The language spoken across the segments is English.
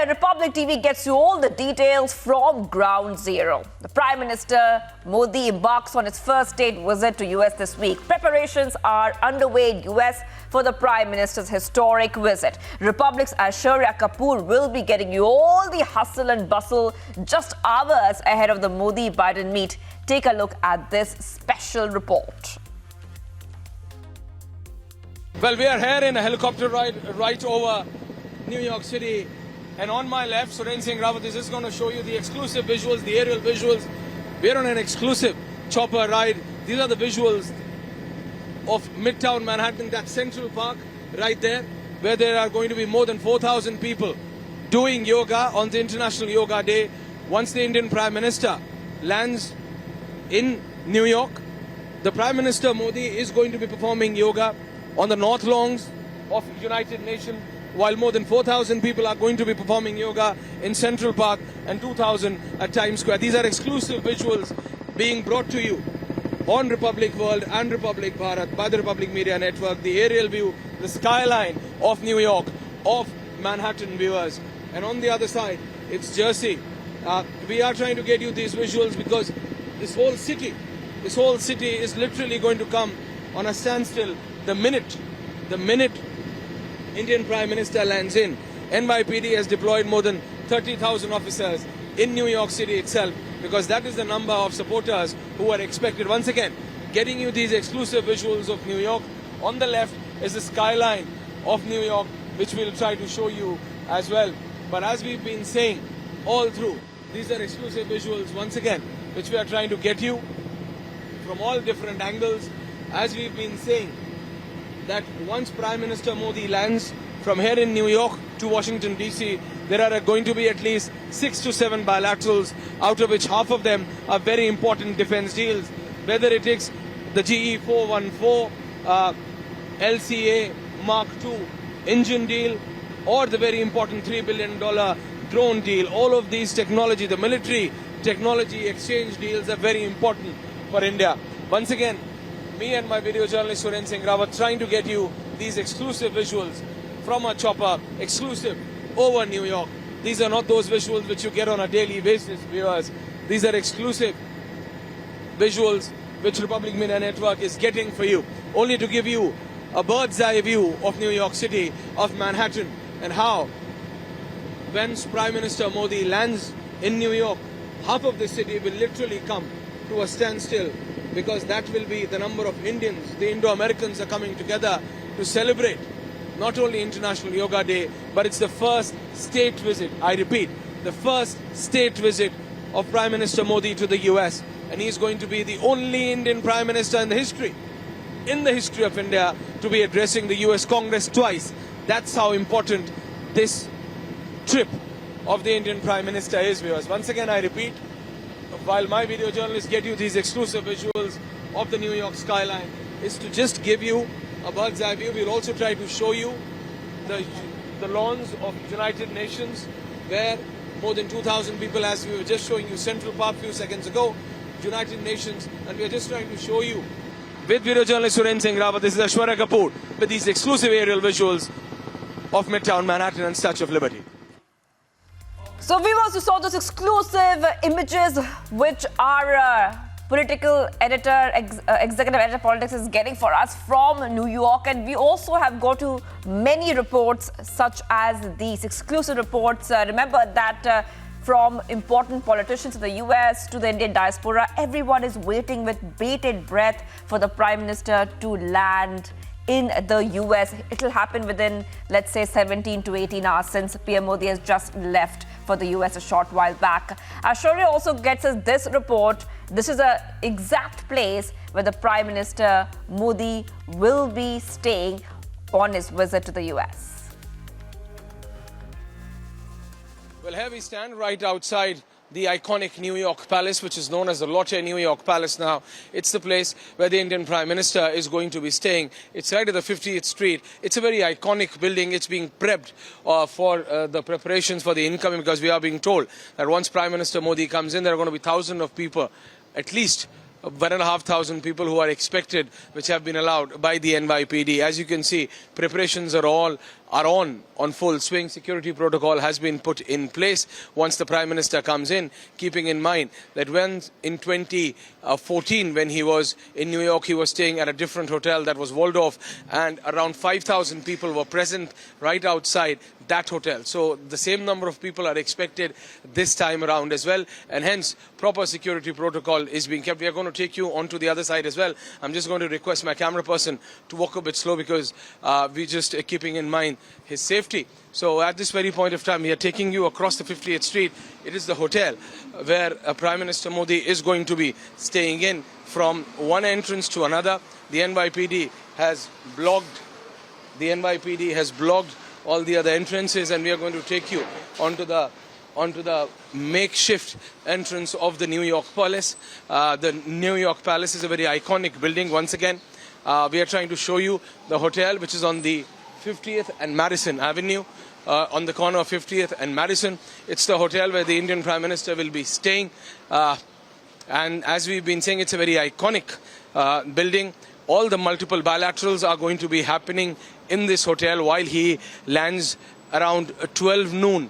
where Republic TV gets you all the details from ground zero. The Prime Minister Modi embarks on his first state visit to US this week. Preparations are underway in US for the Prime Minister's historic visit. Republic's Aishwarya Kapoor will be getting you all the hustle and bustle just hours ahead of the Modi-Biden meet. Take a look at this special report. Well, we are here in a helicopter ride right over New York City, and on my left, Surendra Singh Rawat is just going to show you the exclusive visuals, the aerial visuals. We're on an exclusive chopper ride. These are the visuals of Midtown Manhattan, that Central Park right there, where there are going to be more than 4,000 people doing yoga on the International Yoga Day. Once the Indian Prime Minister lands in New York, the Prime Minister Modi is going to be performing yoga on the North Lawns of United Nations, while more than 4,000 people are going to be performing yoga in Central Park and 2,000 at Times Square. These are exclusive visuals being brought to you on Republic World and Republic Bharat by the Republic Media Network. The aerial view, the skyline of New York, of Manhattan, viewers. And on the other side, it's Jersey. We are trying to get you these visuals because this whole city is literally going to come on a standstill the minute Indian Prime Minister lands in. NYPD has deployed more than 30,000 officers in New York City itself, because that is the number of supporters who are expected. Once again, getting you these exclusive visuals of New York. On the left is the skyline of New York, which we'll try to show you as well. But as we've been saying all through, these are exclusive visuals, once again, which we are trying to get you from all different angles. As we've been saying, that once Prime Minister Modi lands from here in New York to Washington DC, there are going to be at least 6 to 7 bilaterals, out of which half of them are very important defense deals. Whether it is the GE 414 LCA Mark II engine deal, or the very important $3 billion drone deal, all of these technology, the military technology exchange deals, are very important for India. Once again, me and my video journalist Surendra Singh Rawat trying to get you these exclusive visuals from a chopper, exclusive over New York. These are not those visuals which you get on a daily basis, viewers. These are exclusive visuals which Republic Media Network is getting for you, only to give you a bird's eye view of New York City, of Manhattan, and how when Prime Minister Modi lands in New York, half of the city will literally come to a standstill, because that will be the number of Indians, the Indo-Americans, are coming together to celebrate not only International Yoga Day, but it's the first state visit, I repeat, the first state visit of Prime Minister Modi to the US. And he's going to be the only Indian Prime Minister in the history of India, to be addressing the US Congress twice. That's how important this trip of the Indian Prime Minister is, viewers. Once again, I repeat, while my video journalists get you these exclusive visuals of the New York skyline, is to just give you a bird's eye view. We'll also try to show you the lawns of United Nations, where more than 2,000 people, as we were just showing you Central Park a few seconds ago, United Nations, and we're just trying to show you with video journalist Surendra Singh Rawat. This is Aishwarya Kapoor with these exclusive aerial visuals of Midtown Manhattan and Statue of Liberty. So viewers, you saw those exclusive images which our political editor, executive editor politics is getting for us from New York. And we also have got to many reports such as these exclusive reports. Remember that from important politicians in the US to the Indian diaspora, everyone is waiting with bated breath for the Prime Minister to land in the US. It'll happen within, let's say, 17 to 18 hours, since PM Modi has just left for the US a short while back. Aishwarya also gets us this report. This is the exact place where the Prime Minister Modi will be staying on his visit to the US. Well, here we stand right outside the iconic New York Palace, which is known as the Lotte New York Palace now. It's the place where the Indian Prime Minister is going to be staying. It's right at the 50th Street. It's a very iconic building. It's being prepped for the preparations for the incoming, because we are being told that once Prime Minister Modi comes in, there are going to be thousands of people, at least 1,500 people who are expected, which have been allowed by the NYPD. As you can see, preparations are all are on full swing. Security protocol has been put in place once the Prime Minister comes in, keeping in mind that when in 2014, when he was in New York, he was staying at a different hotel that was Waldorf, and around 5,000 people were present right outside that hotel. So the same number of people are expected this time around as well, and hence proper security protocol is being kept. We are going to take you onto the other side as well. I'm just going to request my camera person to walk a bit slow because we're just keeping in mind his safety. So at this very point of time, we are taking you across the 50th Street. It is the hotel where Prime Minister Modi is going to be staying in. From one entrance to another, the NYPD has blocked all the other entrances, and we are going to take you onto the makeshift entrance of the New York Palace. The New York Palace is a very iconic building. Once again, we are trying to show you the hotel, which is on the 50th and Madison Avenue, on the corner of 50th and Madison. It's the hotel where the Indian Prime Minister will be staying. And as we've been saying, it's a very iconic building. All the multiple bilaterals are going to be happening in this hotel while he lands around 12 noon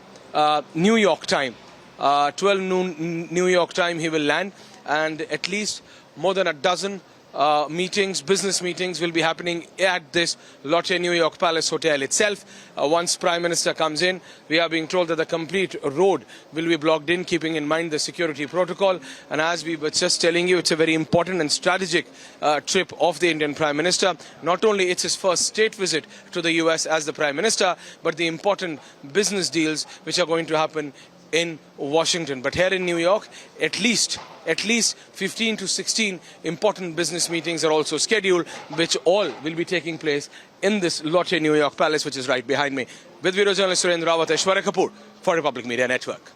New York time. 12 noon New York time he will land, and at least more than a dozen business meetings will be happening at this Lotte New York Palace Hotel itself. Once Prime Minister comes in, we are being told that the complete road will be blocked in, keeping in mind the security protocol. And as we were just telling you, it's a very important and strategic trip of the Indian Prime Minister. Not only it's his first state visit to the US as the Prime Minister, but the important business deals which are going to happen in Washington. But here in New York, at least 15 to 16 important business meetings are also scheduled, which all will be taking place in this Lotte New York Palace, which is right behind me. With video journalist Surendra Rawat, Aishwarya Kapoor for Republic Media Network.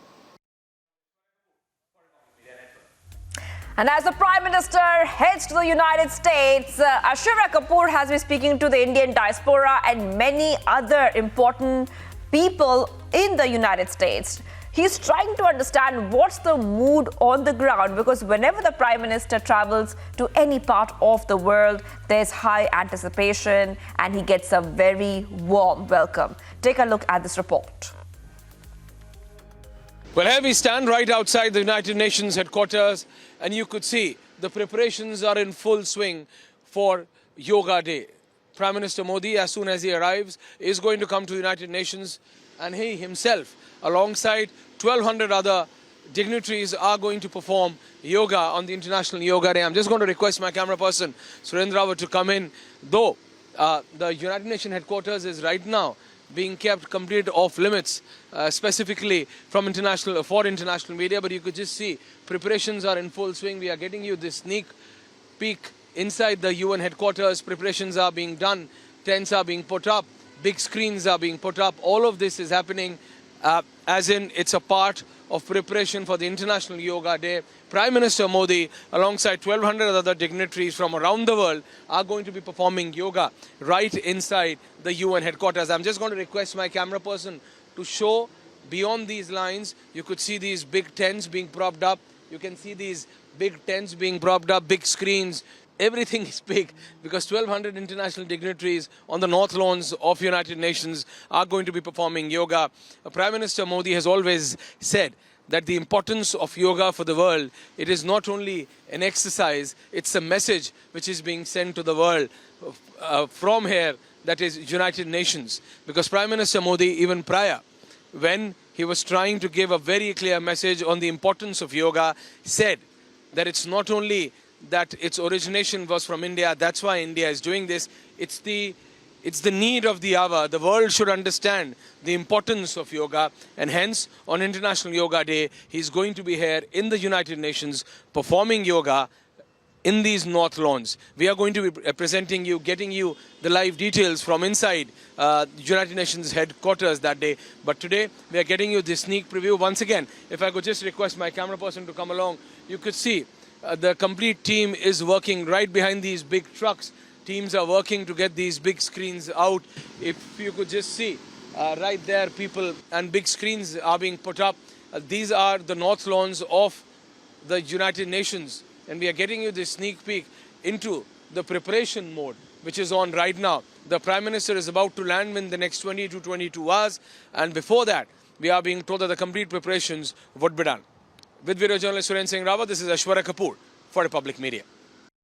And as the Prime Minister heads to the United States, Aishwarya Kapoor has been speaking to the Indian diaspora and many other important people in the United States. He's trying to understand what's the mood on the ground, because whenever the Prime Minister travels to any part of the world, there's high anticipation and he gets a very warm welcome. Take a look at this report. Well, here we stand right outside the United Nations headquarters, and you could see the preparations are in full swing for Yoga Day. Prime Minister Modi, as soon as he arrives, is going to come to the United Nations, and he himself, alongside 1,200 other dignitaries, are going to perform yoga on the International Yoga Day. I'm just going to request my camera person, Surendra Rawat, to come in. Though the United Nations headquarters is right now being kept complete off limits, specifically for international media, but you could just see preparations are in full swing. We are getting you this sneak peek inside the UN headquarters. Preparations are being done, tents are being put up, big screens are being put up. All of this is happening as in it's a part of preparation for the International Yoga Day. Prime Minister Modi, alongside 1,200 other dignitaries from around the world, are going to be performing yoga right inside the UN headquarters. I'm just going to request my camera person to show beyond these lines. You could see these big tents being propped up. You can see these big tents being propped up, big screens. Everything is big because 1,200 international dignitaries on the North Lawns of United Nations are going to be performing yoga. Prime Minister Modi has always said that the importance of yoga for the world, it is not only an exercise, it's a message which is being sent to the world from here, that is United Nations. Because Prime Minister Modi, even prior, when he was trying to give a very clear message on the importance of yoga, said that it's not only that its origination was from India, that's why India is doing this. It's the need of the hour. The world should understand the importance of yoga, and hence on International Yoga Day, he's going to be here in the United Nations performing yoga in these North Lawns. We are going to be presenting you, getting you the live details from inside United Nations headquarters that day. But today, we are getting you this sneak preview. Once again, if I could just request my camera person to come along, you could see the complete team is working right behind these big trucks. Teams are working to get these big screens out. If you could just see right there, people and big screens are being put up. These are the North Lawns of the United Nations, and we are getting you this sneak peek into the preparation mode which is on right now. The Prime Minister is about to land in the next 20 to 22 hours, and before that, we are being told that the complete preparations would be done. With video journalist Suren Singh Rawat, this is Ashwara Kapoor for Republic Media.